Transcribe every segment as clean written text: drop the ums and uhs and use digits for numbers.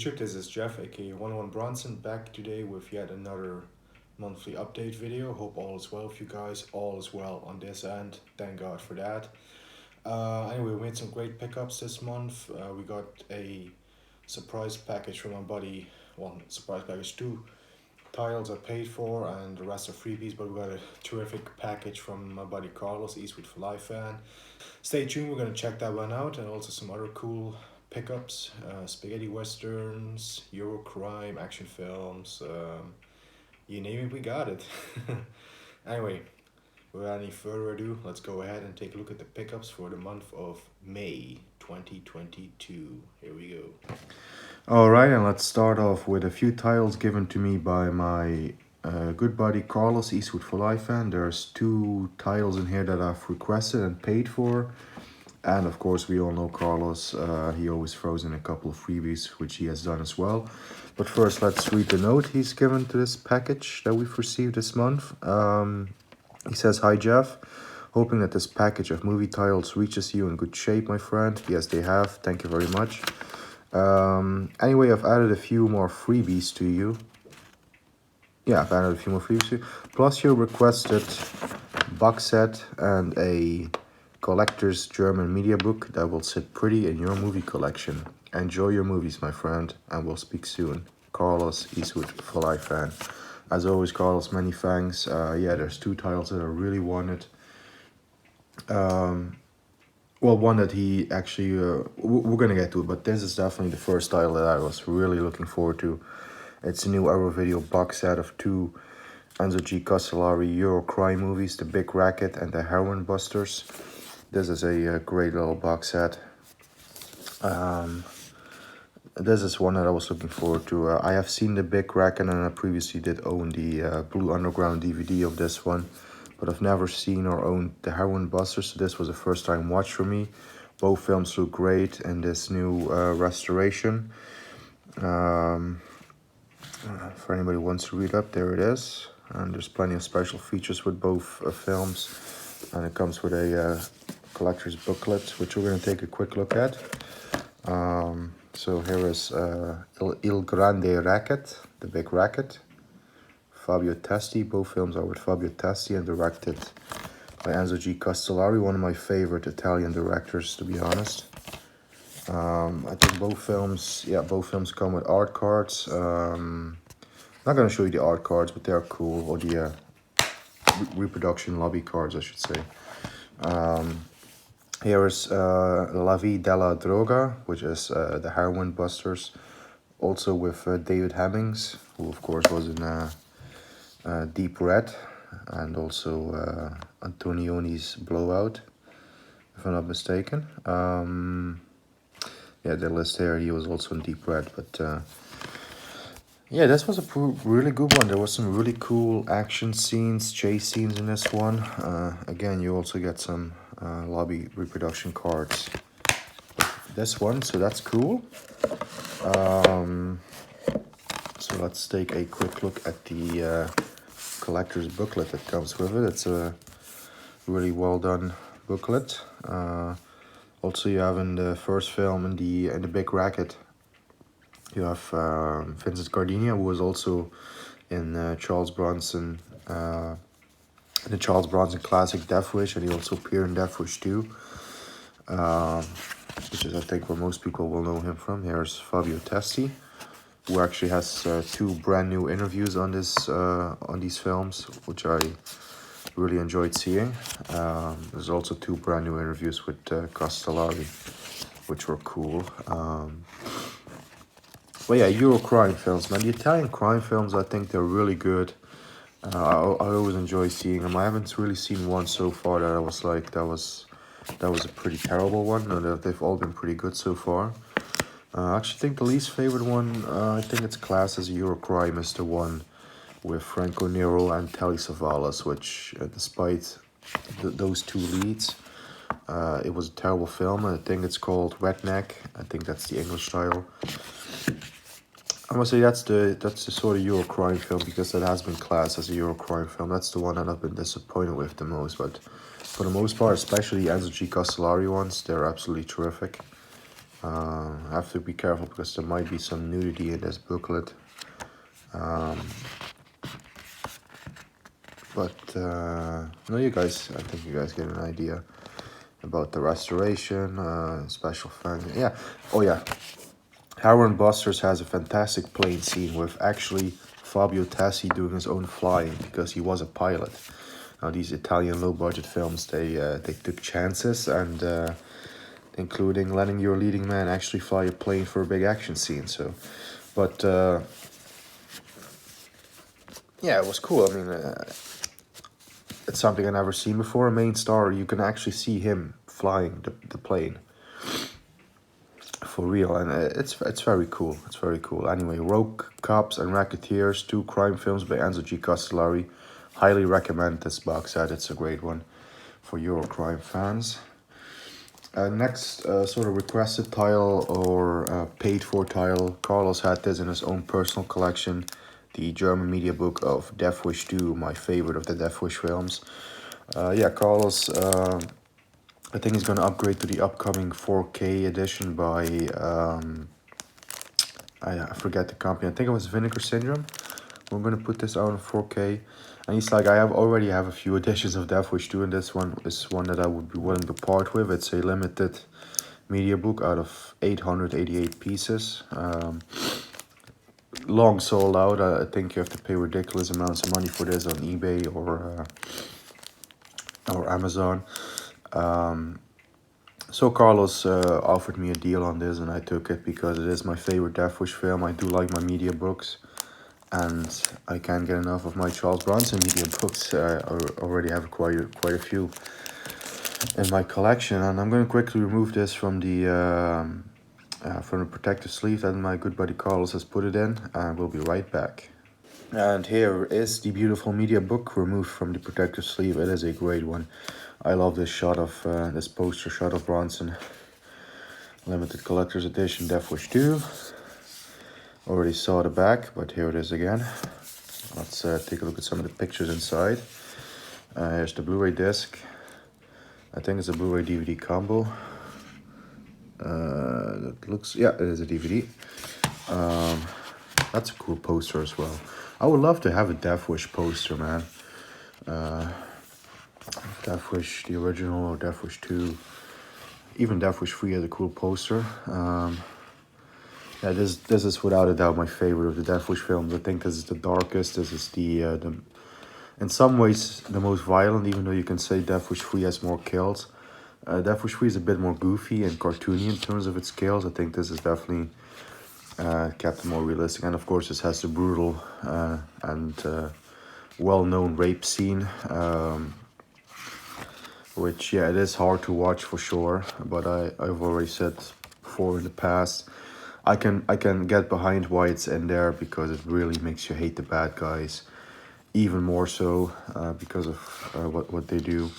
featured. This is Jeff, aka 11 Bronson, back today with yet another monthly update video. Hope all is well with you guys. All is well on this end. Thank God for that. Anyway, we made some great pickups this month. We got a surprise package from my buddy. One surprise package, two titles I paid for, and the rest are freebies. But we got a terrific package from my buddy Carlos, Eastwood for Life fan. Stay tuned. We're gonna check that one out, and also some other cool pickups, spaghetti westerns, Euro crime, action films, you name it, we got it. Anyway, without any further ado, let's go ahead and take a look at the pickups for the month of May 2022. Here we go. Alright, and let's start off with a few titles given to me by my good buddy Carlos, Eastwood for Life fan. There's two titles in here that I've requested and paid for. And of course, we all know Carlos, he always throws in a couple of freebies, which he has done as well. But first, let's read the note he's given to this package that we've received this month. He says, "Hi Jeff, hoping that this package of movie titles reaches you in good shape, my friend." Yes, they have. Thank you very much. Anyway, I've added a few more freebies to you. Yeah, I've added a few more freebies to you. Plus your requested box set and a collector's German media book that will sit pretty in your movie collection. Enjoy your movies, my friend, and we'll speak soon. Carlos, Eastwood for Life fan. As always, Carlos, many thanks. Yeah, there's two titles that I really wanted. Well, one that he actually, we're gonna get to it, but this is definitely the first title that I was really looking forward to. It's a new Arrow Video box set of two Enzo G. Castellari Euro crime movies, The Big Racket and The Heroin Busters. This is a great little box set. This is one that I was looking forward to. I have seen The Big Racket, and I previously did own the Blue Underground DVD of this one, but I've never seen or owned The Heroin Busters, so this was a first time watch for me. Both films look great in this new restoration. For anybody who wants to read up, there it is. And there's plenty of special features with both films, and it comes with a collector's booklet, which we're going to take a quick look at. So here is Il Grande Racket, The Big Racket, Fabio Testi. Both films are with Fabio Testi and directed by Enzo G. Castellari, one of my favorite Italian directors, to be honest. I think both films come with art cards. I'm not going to show you the art cards, but they're cool, or the reproduction lobby cards, I should say. Here is La Vie della Droga, which is the Heroin Busters, also with David Hemmings, who of course was in Deep Red, and also Antonioni's Blowout, if I'm not mistaken. Yeah, the list here, he was also in Deep Red, but yeah, this was a really good one. There was some really cool action scenes, chase scenes in this one. Again, you also get some lobby reproduction cards. This one, so that's cool. So let's take a quick look at the collector's booklet that comes with it. It's a really well done booklet. Also, you have in the first film, in the Big Racket, you have Vincent Gardenia, who was also in Charles Bronson, the Charles Bronson classic Death Wish, and he also appeared in Death Wish 2, which is, I think, where most people will know him from. Here's Fabio Testi, who actually has two brand new interviews on these films, which I really enjoyed seeing. There's also two brand new interviews with Castellari, which were cool. But yeah, Euro crime films, man. The Italian crime films, I think they're really good. I always enjoy seeing them. I haven't really seen one so far that I was like, that was a pretty terrible one. No, they've all been pretty good so far. I actually think the least favorite one, I think it's classed as a Euro crime, is the one with Franco Nero and Telly Savalas, which, despite those two leads, it was a terrible film. I think it's called Redneck. I think that's the English title. I must say that's the sort of Euro crime film, because that has been classed as a Euro crime film. That's the one that I've been disappointed with the most. But for the most part, especially the Enzo G. Castellari ones, they're absolutely terrific. I have to be careful because there might be some nudity in this booklet. But no, you guys, I think you guys get an idea about the restoration, special fun. Yeah. Oh yeah. Howard Busters has a fantastic plane scene with actually Fabio Tassi doing his own flying because he was a pilot. Now these Italian low-budget films, they took chances, and including letting your leading man actually fly a plane for a big action scene. So, but yeah, it was cool. I mean, it's something I never seen before. A main star, you can actually see him flying the plane for real, and it's very cool. It's very cool. Anyway, Rogue Cops and Racketeers, 2 crime films by Enzo G. Castellari. Highly recommend this box set. It's a great one for Eurocrime fans. Next, sort of requested title or paid for title. Carlos had this in his own personal collection. The German media book of Death Wish 2, my favorite of the Death Wish films. Yeah, Carlos, I think he's going to upgrade to the upcoming 4K edition by, I forget the company. I think it was Vinegar Syndrome. We're going to put this out in 4K. And he's like, I already have a few editions of Death Wish 2, and this one is one that I would be willing to part with. It's a limited media book out of 888 pieces. Long sold out. I think you have to pay ridiculous amounts of money for this on eBay or Amazon. So Carlos offered me a deal on this, and I took it because it is my favorite Death Wish film. I do like my media books, and I can't get enough of my Charles Bronson media books. I already have quite a few in my collection, and I'm going to quickly remove this from the protective sleeve that my good buddy Carlos has put it in, and we'll be right back. And here is the beautiful media book removed from the protective sleeve. It is a great one. I love this shot of this poster shot of Bronson. Limited collector's edition Death Wish 2. Already saw the back, but here it is again. Let's take a look at some of the pictures inside. Here's the Blu-ray disc. I think it's a Blu-ray DVD combo. That looks, yeah, it is a DVD. That's a cool poster as well. I would love to have a Death Wish poster, man. Death Wish, the original, or Death Wish 2. Even Death Wish 3 has a cool poster. Yeah, this is without a doubt my favorite of the Death Wish films. I think this is the darkest. This is the in some ways the most violent, even though you can say Death Wish 3 has more kills. Death Wish 3 is a bit more goofy and cartoony in terms of its kills. I think this is definitely kept it more realistic. And of course this has the brutal and well-known rape scene. Which, yeah, it is hard to watch for sure. But I've already said before in the past, I can get behind why it's in there, because it really makes you hate the bad guys even more so because of what they do,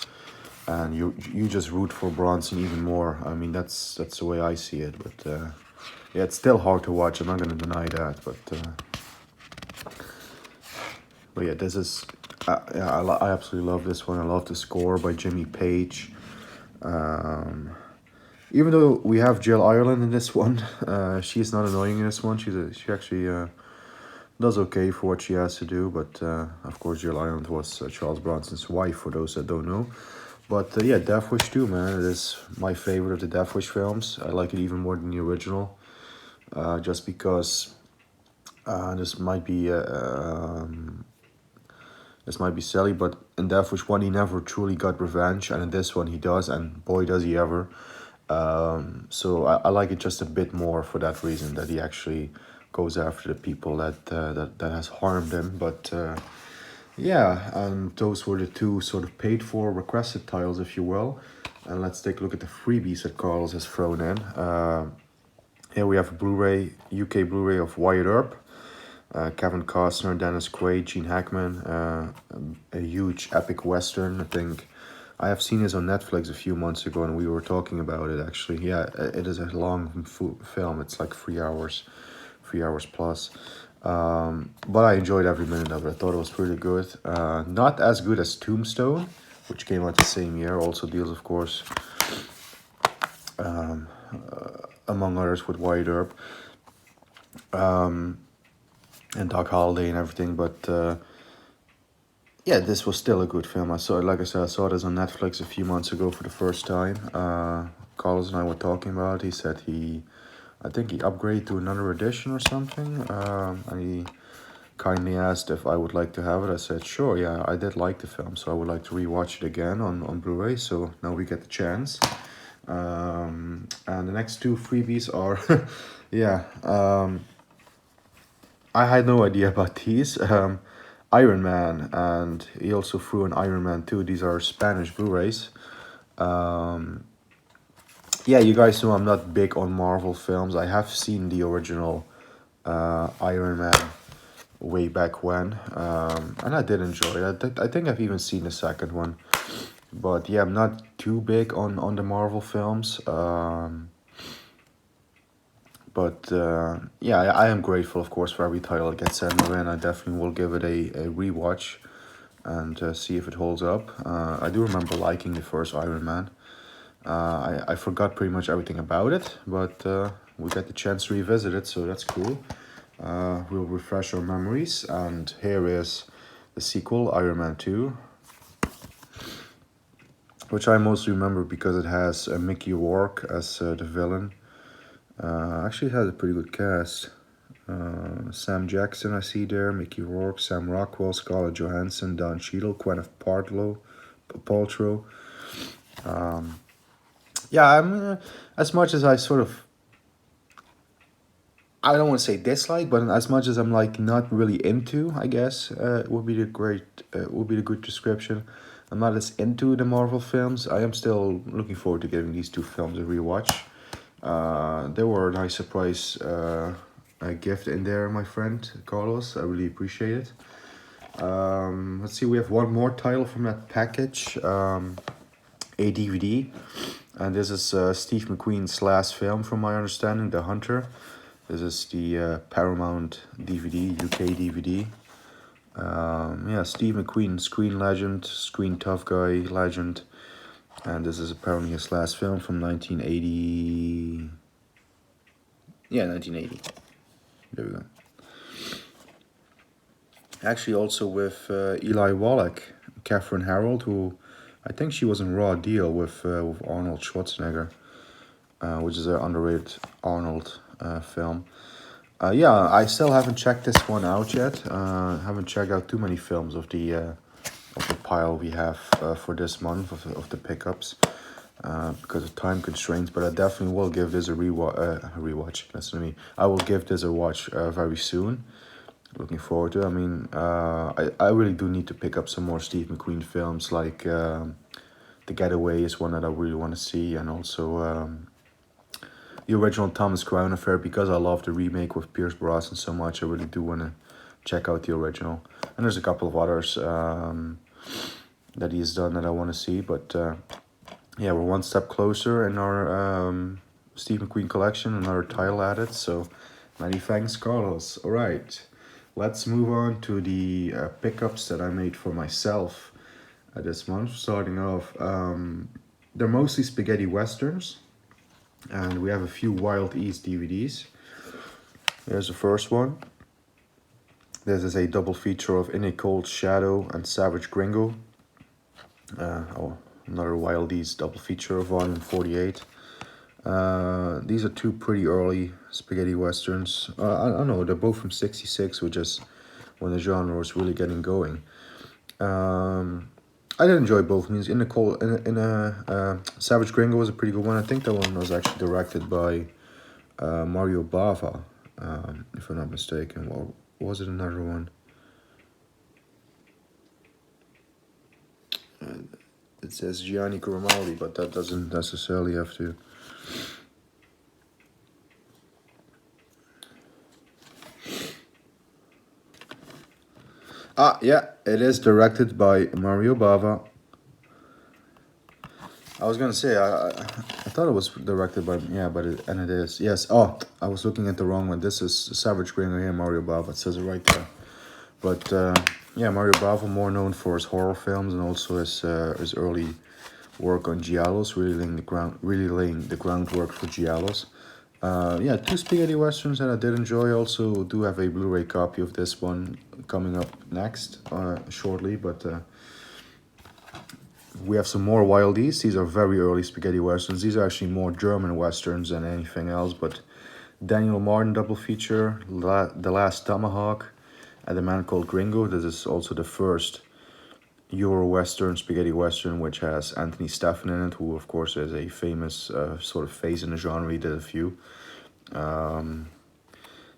and you just root for Bronson even more. I mean, that's the way I see it. But yeah, it's still hard to watch. I'm not gonna deny that. But yeah, this is yeah, I absolutely love this one. I love the score by Jimmy Page. Even though we have Jill Ireland in this one, she's not annoying in this one. She actually does okay for what she has to do. But of course, Jill Ireland was Charles Bronson's wife, for those that don't know. But yeah, Death Wish 2, man, it is my favorite of the Death Wish films. I like it even more than the original, just because this might be silly, but in Death Wish 1 he never truly got revenge, and in this one he does, and boy does he ever. So I like it just a bit more for that reason, that he actually goes after the people that has harmed him. But yeah, and those were the 2 sort of paid for requested titles, if you will. And let's take a look at the freebies that Carlos has thrown in. Here we have a Blu-ray, UK Blu-ray of Wyatt Earp. Kevin Costner, Dennis Quaid, Gene Hackman, a huge epic western. I think I have seen this on Netflix a few months ago, and we were talking about it actually. Yeah, it is a long film. It's like 3 hours plus. But I enjoyed every minute of it. I thought it was pretty good. Not as good as Tombstone, which came out the same year. Also deals, of course, among others with Wyatt Earp, and Doc Holliday and everything. But yeah, this was still a good film. I saw it, like I said, I saw this on Netflix a few months ago for the first time. Carlos and I were talking about it. He said I think he upgraded to another edition or something. And he kindly asked if I would like to have it. I said, sure, yeah, I did like the film, so I would like to rewatch it again on Blu-ray, so now we get the chance. And the next two freebies are, yeah, I had no idea about these. Iron Man, and he also threw an Iron Man 2. These are Spanish Blu-rays. Yeah, you guys know I'm not big on Marvel films. I have seen the original Iron Man way back when, and I did enjoy it. I think I've even seen the second one. But yeah, I'm not too big on the Marvel films. But yeah, I am grateful, of course, for every title that gets sent my way, and I definitely will give it a rewatch and see if it holds up. I do remember liking the first Iron Man. I forgot pretty much everything about it, but we got the chance to revisit it, so that's cool. We'll refresh our memories, and here is the sequel, Iron Man 2, which I mostly remember because it has Mickey Rourke as the villain. Actually, it has a pretty good cast. Sam Jackson, I see there, Mickey Rourke, Sam Rockwell, Scarlett Johansson, Don Cheadle, Gwyneth Paltrow. Yeah, I'm as much as I sort of, I don't want to say dislike, but as much as I'm like not really into, I guess would be the good description. I'm not as into the Marvel films. I am still looking forward to giving these two films a rewatch. They were a nice surprise a gift in there, my friend Carlos. I really appreciate it. Let's see, we have one more title from that package, a DVD, and this is Steve McQueen's last film, from my understanding, The Hunter. This is the Paramount DVD, UK DVD. Yeah, Steve McQueen, screen legend, screen tough guy legend. And this is apparently his last film from 1980. Yeah, 1980. There we go. Actually, also with Eli Wallach, Catherine Harold, who I think she was in Raw Deal with Arnold Schwarzenegger, which is an underrated Arnold film. Yeah, I still haven't checked this one out yet. Haven't checked out too many films of the pile we have for this month of the pickups because of time constraints. But I definitely will give this a rewatch. Listen to me. I will give this a watch very soon. Looking forward to it. I mean, I really do need to pick up some more Steve McQueen films, like The Getaway is one that I really want to see, and also the original Thomas Crown Affair, because I love the remake with Pierce Brosnan so much. I really do want to check out the original. And there's a couple of others that he has done that I want to see. But yeah, we're one step closer in our Steve McQueen collection, another title added. So many thanks, Carlos. All right, let's move on to the pickups that I made for myself this month. Starting off, they're mostly spaghetti westerns. And we have a few Wild East DVDs. Here's the first one. This is a double feature of In a Cold Shadow and Savage Gringo. Another Wild East double feature of volume 48. These are two pretty early spaghetti westerns. I don't know, they're both from 66, which is when the genre was really getting going. I did enjoy both movies. Savage Gringo was a pretty good one. I think that one was actually directed by Mario Bava, if I'm not mistaken. Or was it another one? It says Gianni Grimaldi, but that doesn't necessarily have to. Yeah, it is directed by Mario Bava. I was gonna say I thought it was directed by, yeah, but it is, yes. Oh, I was looking at the wrong one. This is Savage Gringo here, Mario Bava. It says it right there. But yeah, Mario Bava, more known for his horror films and also his early work on giallos, really laying the groundwork for giallos. Yeah, two spaghetti westerns that I did enjoy. Also, do have a Blu-ray copy of this one coming up next, shortly. But we have some more Wildies. These are very early spaghetti westerns. These are actually more German westerns than anything else. But Daniel Martin double feature, The Last Tomahawk, and The Man Called Gringo. This is also the first Euro Western, spaghetti Western, which has Anthony Stefan in it, who of course is a famous sort of face in the genre. He did a few.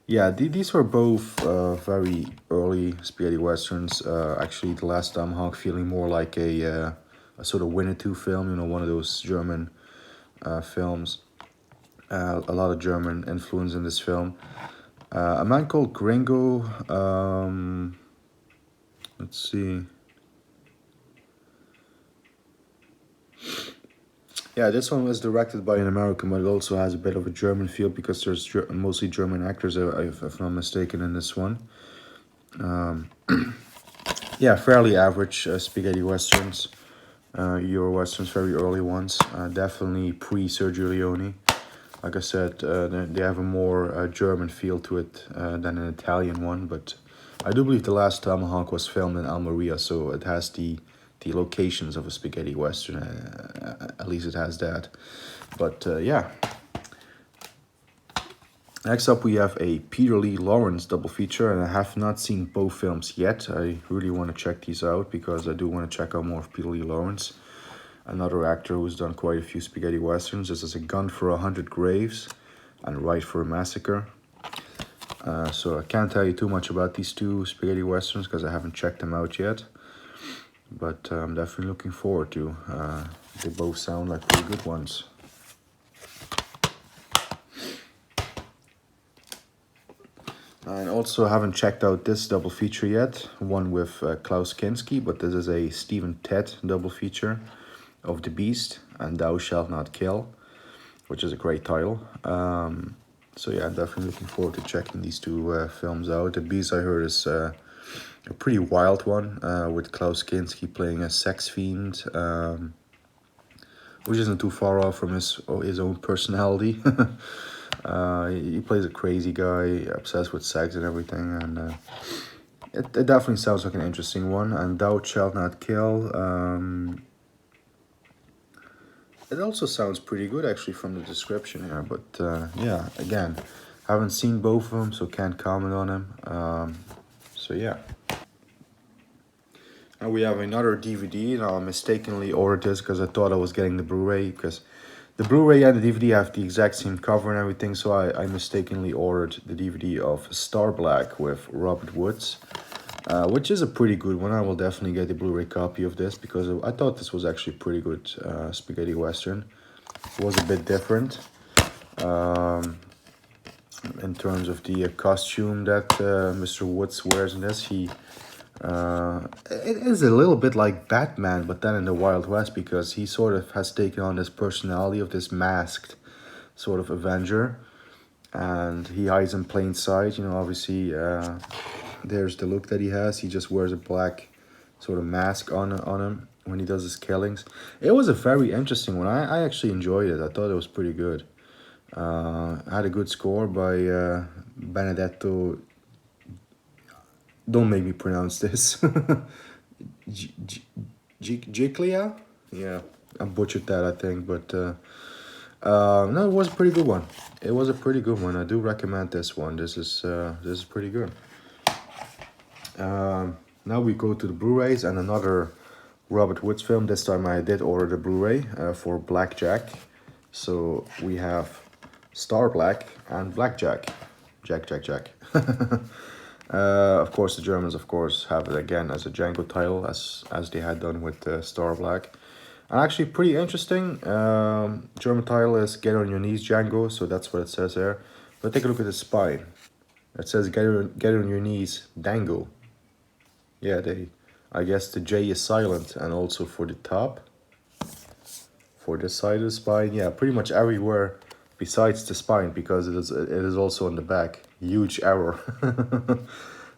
Yeah, these were both very early spaghetti westerns. Actually, The Last Tomahawk feeling more like a sort of Winnetou film, you know, one of those German films. A lot of German influence in this film. A Man Called Gringo. Let's see. Yeah, this one was directed by an American, but it also has a bit of a German feel because there's mostly German actors, if I'm not mistaken, in this one. Yeah, fairly average spaghetti westerns, Euro westerns, very early ones. Definitely pre-Sergio Leone. Like I said, they have a more German feel to it than an Italian one, but I do believe The Last Tomahawk was filmed in Almeria, so it has the locations of a spaghetti western. At least it has that. But yeah. Next up, we have a Peter Lee Lawrence double feature, and I have not seen both films yet. I really want to check these out because I do want to check out more of Peter Lee Lawrence, another actor who's done quite a few spaghetti westerns. This is A Gun for 100 Graves and Right for a Massacre. So I can't tell you too much about these two spaghetti westerns because I haven't checked them out yet. But I'm definitely looking forward to. They both sound like pretty good ones. I also haven't checked out this double feature yet, one with Klaus Kinski, but this is a Stephen Ted double feature of The Beast and Thou Shalt Not Kill, which is a great title. So yeah, I'm definitely looking forward to checking these two films out. The Beast, I heard, is a pretty wild one, with Klaus Kinski playing a sex fiend, which isn't too far off from his own personality. He plays a crazy guy, obsessed with sex and everything, and it definitely sounds like an interesting one. And Thou Shalt Not Kill, it also sounds pretty good actually from the description here, but yeah, again, haven't seen both of them, so can't comment on them. So yeah. And we have another DVD, and I mistakenly ordered this because I thought I was getting the Blu-ray, because the Blu-ray and the DVD have the exact same cover and everything, so I mistakenly ordered the DVD of Star Black with Robert Woods, which is a pretty good one. I will definitely get the Blu-ray copy of this because I thought this was actually a pretty good spaghetti western. It was a bit different in terms of the costume that Mr. Woods wears in this. It is a little bit like Batman, but then in the Wild West, because he sort of has taken on this personality of this masked sort of Avenger, and he hides in plain sight. You know, obviously, there's the look that he has. He just wears a black sort of mask on him when he does his killings. It was a very interesting one. I actually enjoyed it. I thought it was pretty good. Had a good score by Benedetto. Don't make me pronounce this. Giglia? Yeah, I butchered that, I think, but no, it was a pretty good one. It was a pretty good one. I do recommend this one. This is pretty good. Now we go to the Blu-rays and another Robert Woods film. This time I did order the Blu-ray for Blackjack. So we have Star Black and Blackjack. Jack. Of course, the Germans, of course, have it again as a Django title, as they had done with Star Black. And actually, pretty interesting. German title is Get on Your Knees, Django, so that's what it says there. But take a look at the spine. It says Get on Your Knees, Dango. Yeah, I guess the J is silent, and also for the top. For this side of the spine, yeah, pretty much everywhere besides the spine, because it is also on the back. Huge error.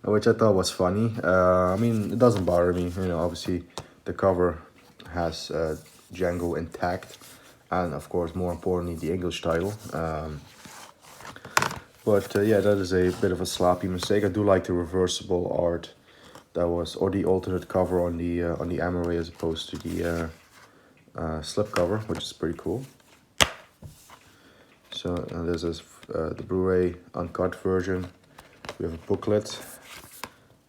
Which I thought was funny. I mean, it doesn't bother me, you know. Obviously the cover has Django intact, and of course, more importantly, the English title. But yeah, that is a bit of a sloppy mistake. I do like the reversible art that was, or the alternate cover on the Amaray as opposed to the slip cover, which is pretty cool. So this is the Blu-ray uncut version. We have a booklet,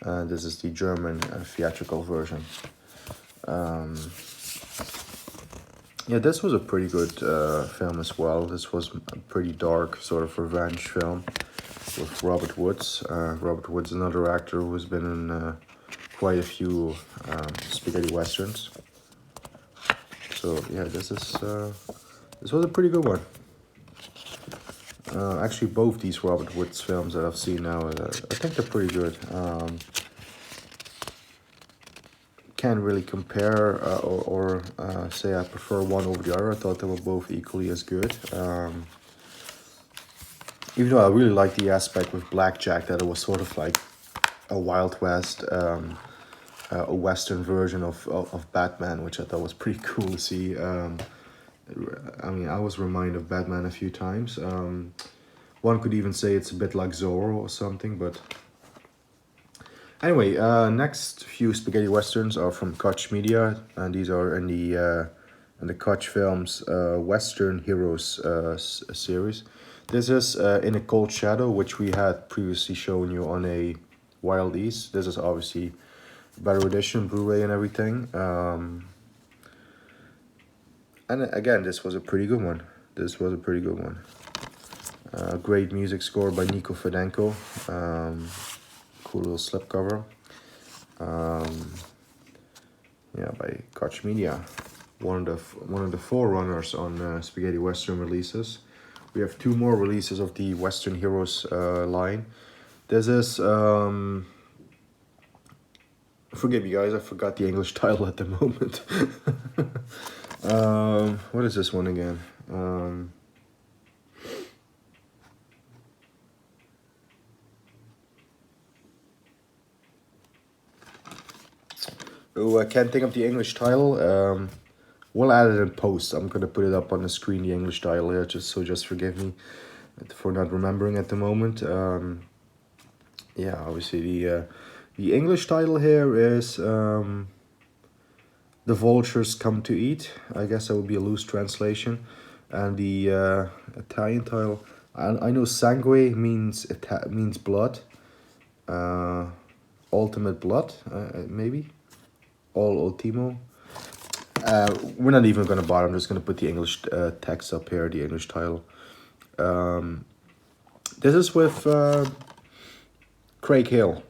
and this is the German theatrical version. Yeah, this was a pretty good film as well. This was a pretty dark sort of revenge film with Robert Woods. Robert Woods, another actor who's been in quite a few spaghetti westerns. So yeah, this was a pretty good one. Actually, both these Robert Woods films that I've seen now, I think they're pretty good. Can't really compare or say I prefer one over the other. I thought they were both equally as good. Even though I really like the aspect with Blackjack, that it was sort of like a Wild West, a Western version of Batman, which I thought was pretty cool to see. I mean, I was reminded of Batman a few times. One could even say it's a bit like Zorro or something, but anyway, next few spaghetti westerns are from Koch Media, and these are in the Koch Films Western Heroes series. This is In a Cold Shadow, which we had previously shown you on a Wild East. This is obviously a better edition, Blu-ray and everything. And again, this was a pretty good one. Great music score by Nico Fedenko. Cool little slipcover. Yeah, by Koch Media. One of the forerunners on spaghetti western releases. We have two more releases of the Western Heroes line. This is forgive me guys, I forgot the English title at the moment. What is this one again? Oh, I can't think of the English title. We'll add it in post. I'm gonna put it up on the screen, the English title here, just forgive me for not remembering at the moment. Yeah, obviously the English title here is The Vultures Come to Eat. I guess that would be a loose translation. And the Italian title, I know sangue means blood. Ultimate blood, maybe. All ultimo. We're not even gonna bother. I'm just gonna put the English text up here, the English title. This is with Craig Hale.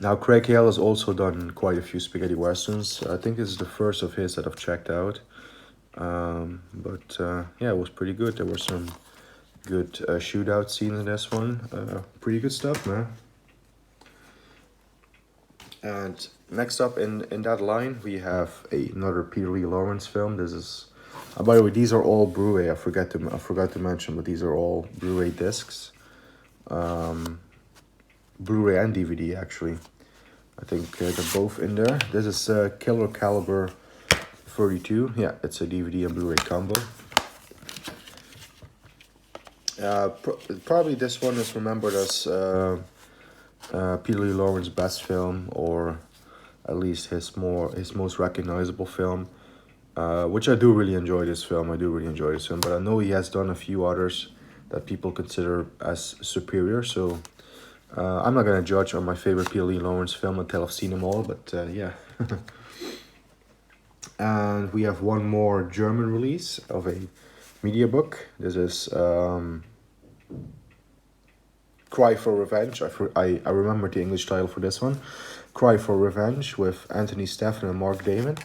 Now, Craig Hale has also done quite a few spaghetti westerns. I think this is the first of his that I've checked out. But yeah, it was pretty good. There were some good shootout scenes in this one. Pretty good stuff, man. And next up in that line, we have another Peter Lee Lawrence film. This is, by the way, these are all Blu-ray. I forgot to mention, but these are all Blu-ray discs. Blu-ray and DVD actually. I think they're both in there. This is Killer Caliber 32. Yeah, it's a DVD and Blu-ray combo. Probably this one is remembered as Peter Lee Lawrence's best film, or at least his most recognizable film. Which I do really enjoy this film. But I know he has done a few others that people consider as superior. So I'm not gonna judge on my favorite Peter Lee Lawrence film until I've seen them all. But yeah. And we have one more German release of a media book. This is Cry for Revenge. I remember the English title for this one. Cry for Revenge, with Anthony Stephan and Mark Damon.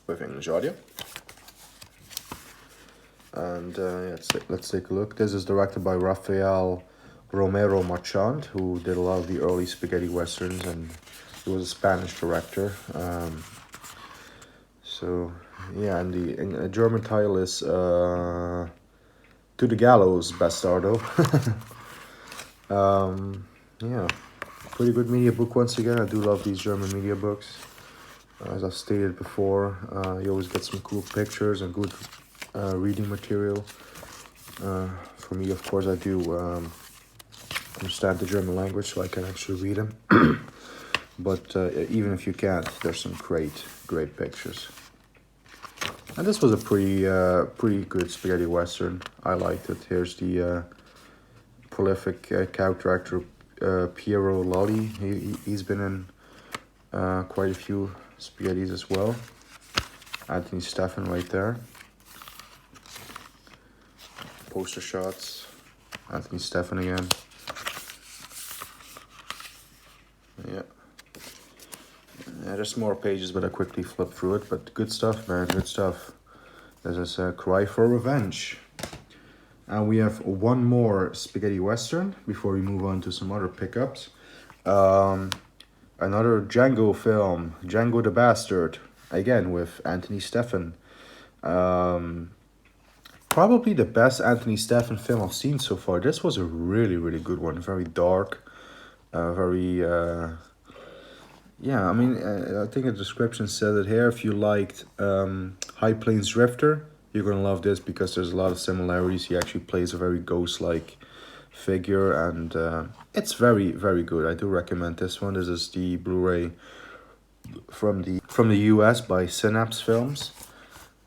With English audio. And yeah, let's take a look. This is directed by Rafael Romero Marchand, who did a lot of the early spaghetti westerns, and he was a Spanish director. So yeah, and the German title is To the Gallows, Bastardo. yeah, pretty good media book once again. I do love these German media books. As I've stated before, you always get some cool pictures and good reading material. For me, of course, I do understand the German language, so I can actually read them. But even if you can't, there's some great pictures. And this was a pretty good spaghetti western. I liked it. Here's the prolific character actor Piero Lolli. He's been in quite a few spaghettis as well. Anthony Stefan right there. Poster shots. Anthony Stefan again. Yeah. There's more pages, but I quickly flipped through it. But good stuff, man. Good stuff. This is Cry for Revenge. And we have one more spaghetti western before we move on to some other pickups. Another Django film, Django the Bastard, again with Anthony Stefan. Probably the best Anthony Stefan film I've seen so far. This was a really good one. Very dark, very yeah. I mean, I think the description said it here. If you liked High Plains Drifter, you're gonna love this because there's a lot of similarities. He actually plays a very ghost-like figure, and it's very good. I do recommend this one. This is the Blu-ray from the US by Synapse Films,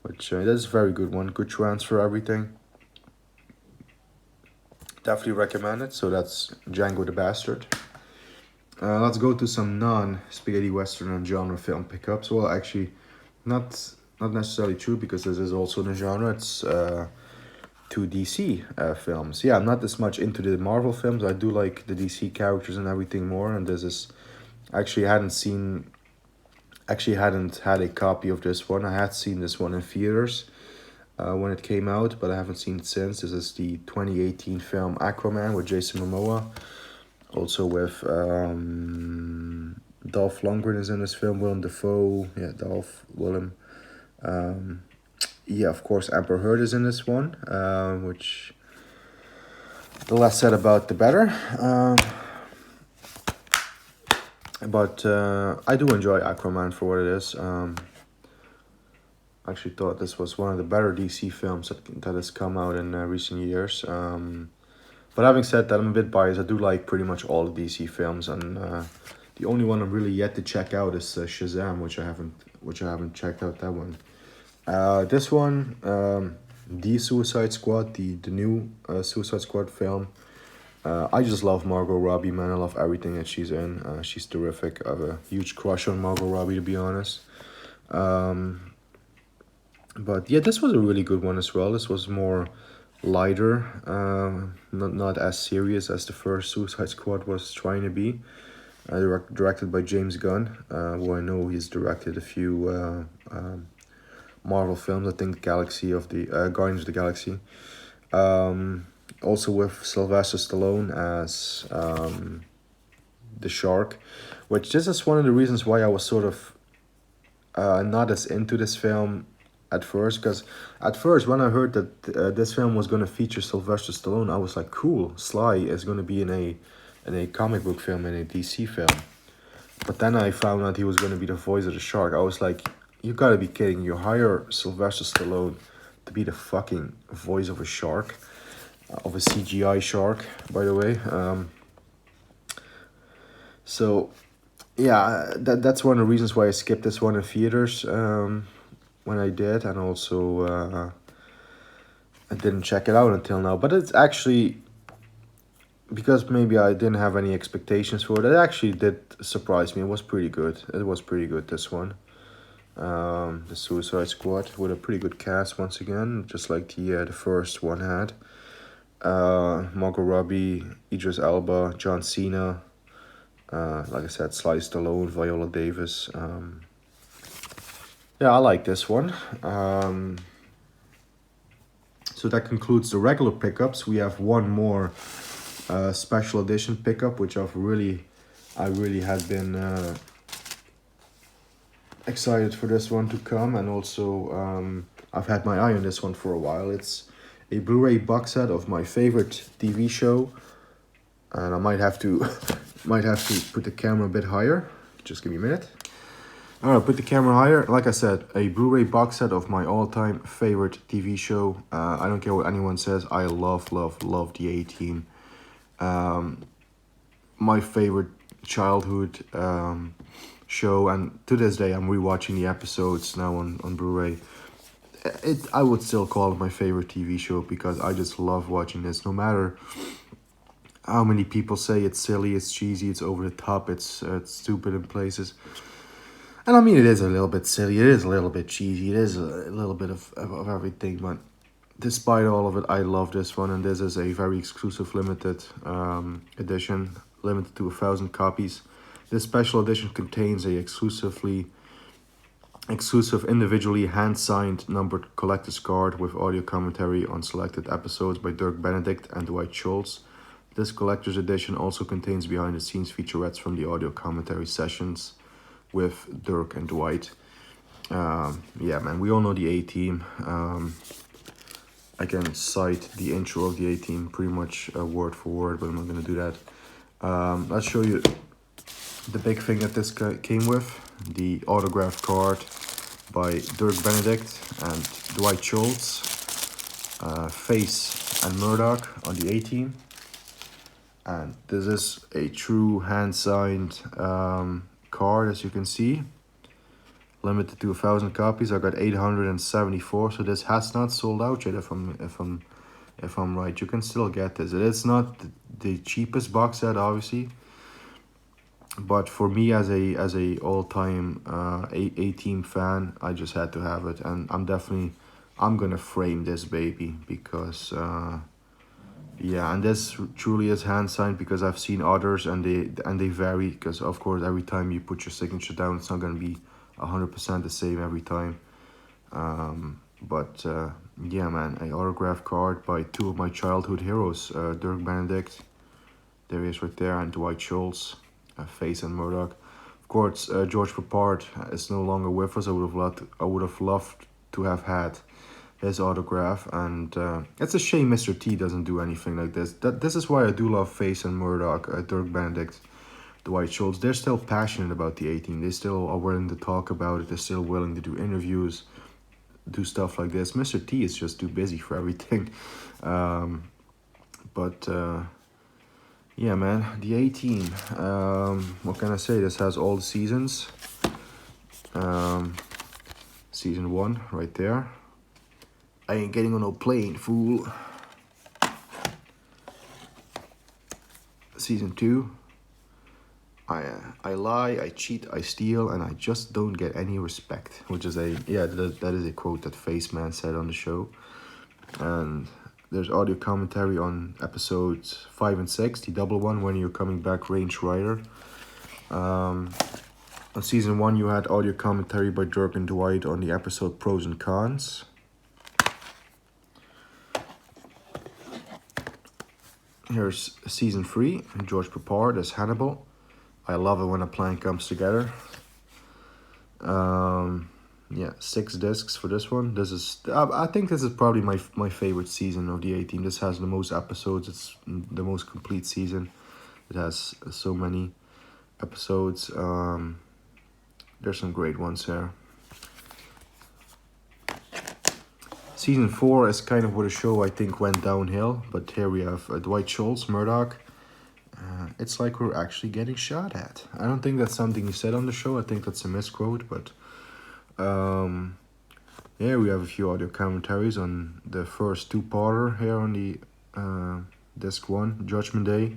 which that's a very good one. Good transfer, everything. Definitely recommend it. So that's Django the Bastard. Let's go to some non-spaghetti western and genre film pickups. Well, actually, not necessarily true, because this is also in the genre. It's two DC films. Yeah, I'm not as much into the Marvel films. I do like the DC characters and everything more. And this is actually hadn't had a copy of this one. I had seen this one in theaters when it came out, but I haven't seen it since. This is the 2018 film Aquaman with Jason Momoa. Also with Dolph Lundgren is in this film. Willem Dafoe. Yeah, Willem. Yeah, of course, Amber Heard is in this one, which the less said about the better. But I do enjoy Aquaman for what it is. I actually thought this was one of the better DC films that has come out in recent years. But having said that, I'm a bit biased. I do like pretty much all the DC films, and the only one I'm really yet to check out is Shazam, which I haven't checked out that one. This one, the Suicide Squad, the new Suicide Squad film. I just love Margot Robbie, man. I love everything that she's in. She's terrific. I have a huge crush on Margot Robbie, to be honest. But yeah, this was a really good one as well. This was more lighter, not as serious as the first Suicide Squad was trying to be. Directed by James Gunn, who I know he's directed a few Marvel films. I think Galaxy of the Guardians of the Galaxy. Also with Sylvester Stallone as the Shark, which this is one of the reasons why I was sort of not as into this film at first, because at first when I heard that this film was going to feature Sylvester Stallone, I was like, cool, Sly is going to be in a comic book film, in a DC film. But then I found out he was going to be the voice of the Shark. I was like, you gotta be kidding. You hire Sylvester Stallone to be the fucking voice of a shark, of a CGI shark, by the way. So yeah, that's one of the reasons why I skipped this one in theaters when I did, and also I didn't check it out until now. But it's actually, because maybe I didn't have any expectations for it, it actually did surprise me. It was pretty good. It was pretty good, this one. The Suicide Squad, with a pretty good cast once again, just like the first one had. Margot Robbie, Idris Elba, John Cena, like I said, Sly Stallone, Viola Davis. Yeah, I like this one. So that concludes the regular pickups. We have one more special edition pickup, which I really had been excited for this one to come, and also I've had my eye on this one for a while. It's a Blu-ray box set of my favorite TV show, and I might have to Might have to put the camera a bit higher. Just give me a minute. Alright, put the camera higher. Like I said, a Blu-ray box set of my all-time favorite TV show. I don't care what anyone says. I love the A-Team. My favorite childhood show, and to this day I'm rewatching the episodes now on Blu-ray. I would still call it my favorite TV show because I just love watching this. No matter how many people say it's silly, it's cheesy, it's over the top, it's stupid in places. And I mean, it is a little bit silly, it is a little bit cheesy, it is a little bit of everything, but despite all of it, I love this one, and this is a very exclusive limited edition, limited to 1,000 copies. This special edition contains a exclusive individually hand-signed numbered collector's card with audio commentary on selected episodes by Dirk Benedict and Dwight Schultz. This collector's edition also contains behind-the-scenes featurettes from the audio commentary sessions with Dirk and Dwight. Yeah, man, we all know the A-Team. I can cite the intro of the A-Team pretty much word for word, but I'm not going to do that. Let's show you the big thing that this came with. The autograph card by Dirk Benedict and Dwight Schultz. Face and Murdoch on the A-Team. And this is a true hand-signed card, as you can see. Limited to 1,000 copies. I got 874, so this has not sold out yet. If I'm right, you can still get this. It is not the cheapest box set, obviously, but for me as a all-time A-Team fan, I just had to have it, and I'm gonna frame this baby because yeah, and this truly is hand signed, because I've seen others and they vary, because of course every time you put your signature down, it's not gonna be 100% the same every time. But yeah, man, an autograph card by two of my childhood heroes, Dirk Benedict, there he is right there, and Dwight Schultz, Face and Murdoch. Of course, George Papard is no longer with us. I would have loved to have had his autograph, and it's a shame Mr. T doesn't do anything like this. This is why I do love Face and Murdoch, Dirk Benedict, Dwight Schultz. They're still passionate about the A-Team. They still are willing to talk about it. They're still willing to do interviews, do stuff like this. Mr. T is just too busy for everything. But yeah, man, the A-Team. What can I say? This has all the seasons. Season 1 right there. I ain't getting on no plane, fool. Season 2. I lie, I cheat, I steal, and I just don't get any respect. Which is that is a quote that Face Man said on the show. And there's audio commentary on episodes 5 and 6, the double one, When You're Coming Back, Range Rider. On season 1, you had audio commentary by Dirk and Dwight on the episode Pros and Cons. Here's season 3, George Papard as Hannibal. I love it when a plan comes together. Yeah, 6 discs for this one. This is, I think this is probably my favorite season of the A-Team. This has the most episodes. It's the most complete season. It has so many episodes. There's some great ones here. Season 4 is kind of where the show, I think, went downhill. But here we have Dwight Schultz, Murdoch. It's like we're actually getting shot at. I don't think that's something he said on the show. I think that's a misquote. But yeah, we have a few audio commentaries on the first 2-parter here on the disc 1, Judgment Day.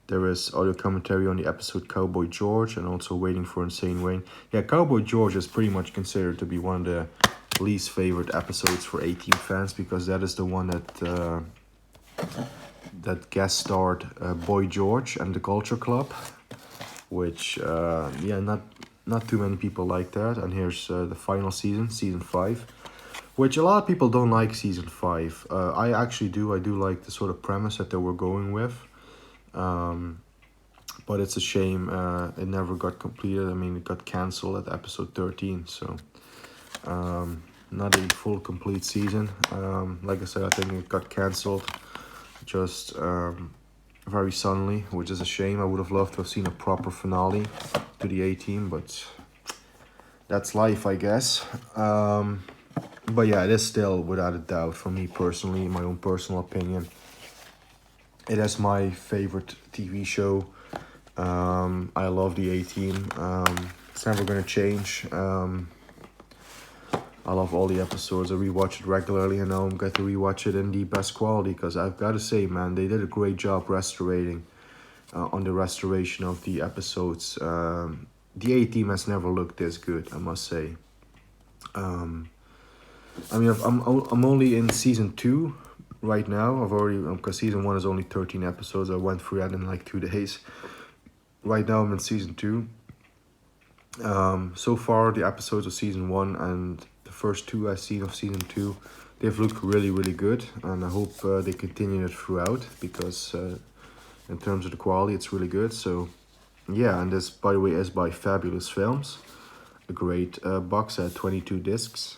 There is audio commentary on the episode Cowboy George, and also Waiting for Insane Wayne. Yeah, Cowboy George is pretty much considered to be one of the least favorite episodes for A-Team fans, because that is the one that guest starred Boy George and the Culture Club, which yeah, not too many people like that. And here's the final season, season 5, which a lot of people don't like season 5. I actually do. I do like the sort of premise that they were going with. But it's a shame it never got completed. I mean, it got cancelled at episode 13, so not a full complete season. Like I said, I think it got cancelled just very suddenly, which is a shame. I would have loved to have seen a proper finale to the A-Team, but that's life, I guess. But yeah, it is still, without a doubt, for me personally, my own personal opinion, it is my favorite TV show. I love the A-Team. It's never gonna change. I love all the episodes. I rewatch it regularly, and now I'm going to rewatch it in the best quality, because I've got to say, man, they did a great job restorating on the restoration of the episodes. The A-Team has never looked this good, I must say. I mean, I'm only in season 2 right now. I've already, because season 1 is only 13 episodes. I went through that in like 2 days. Right now I'm in season 2. So far the episodes of season 1 and the first 2 I've seen of season 2, they've looked really, really good, and I hope they continue it throughout, because in terms of the quality, it's really good. So yeah, and this, by the way, is by Fabulous Films, a great box set, 22 discs,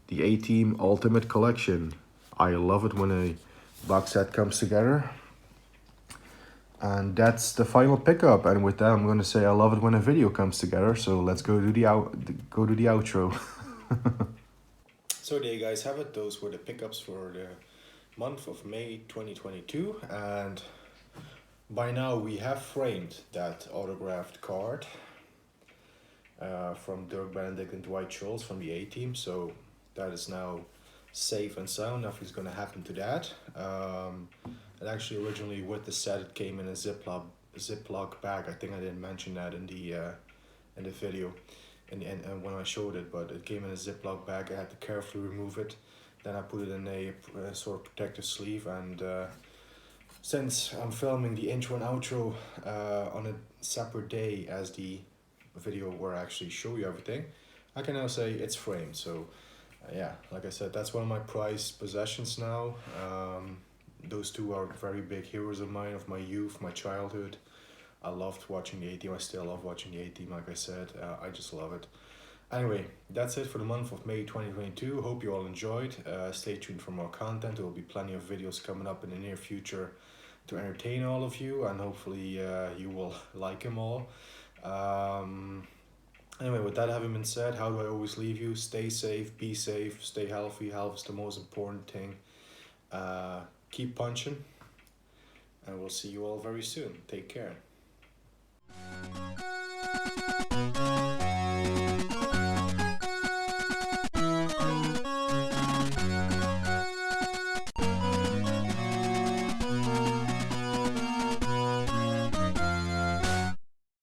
the A-Team Ultimate Collection. I love it when a box set comes together. And that's the final pickup. And with that, I'm gonna say I love it when a video comes together. So let's go to the outro. So there you guys have it. Those were the pickups for the month of May 2022, and by now we have framed that autographed card from Dirk Benedict and Dwight Schultz from the A-Team. So that is now safe and sound. Nothing's gonna happen to that. And actually, originally with the set, it came in a Ziploc bag. I think I didn't mention that in the video, and when I showed it, but it came in a Ziploc bag. I had to carefully remove it. Then I put it in a sort of protective sleeve, and since I'm filming the intro and outro on a separate day as the video where I actually show you everything, I can now say it's framed. So yeah, like I said, that's one of my prized possessions now. Those two are very big heroes of mine, of my youth, my childhood. I loved watching the A-Team. I still love watching the A-Team, like I said. I just love it. Anyway, that's it for the month of May 2022. Hope you all enjoyed. Stay tuned for more content. There will be plenty of videos coming up in the near future to entertain all of you, and hopefully you will like them all. Anyway, with that having been said, how do I always leave you? Stay safe, be safe, stay healthy. Health is the most important thing. Keep punching, and we'll see you all very soon. Take care.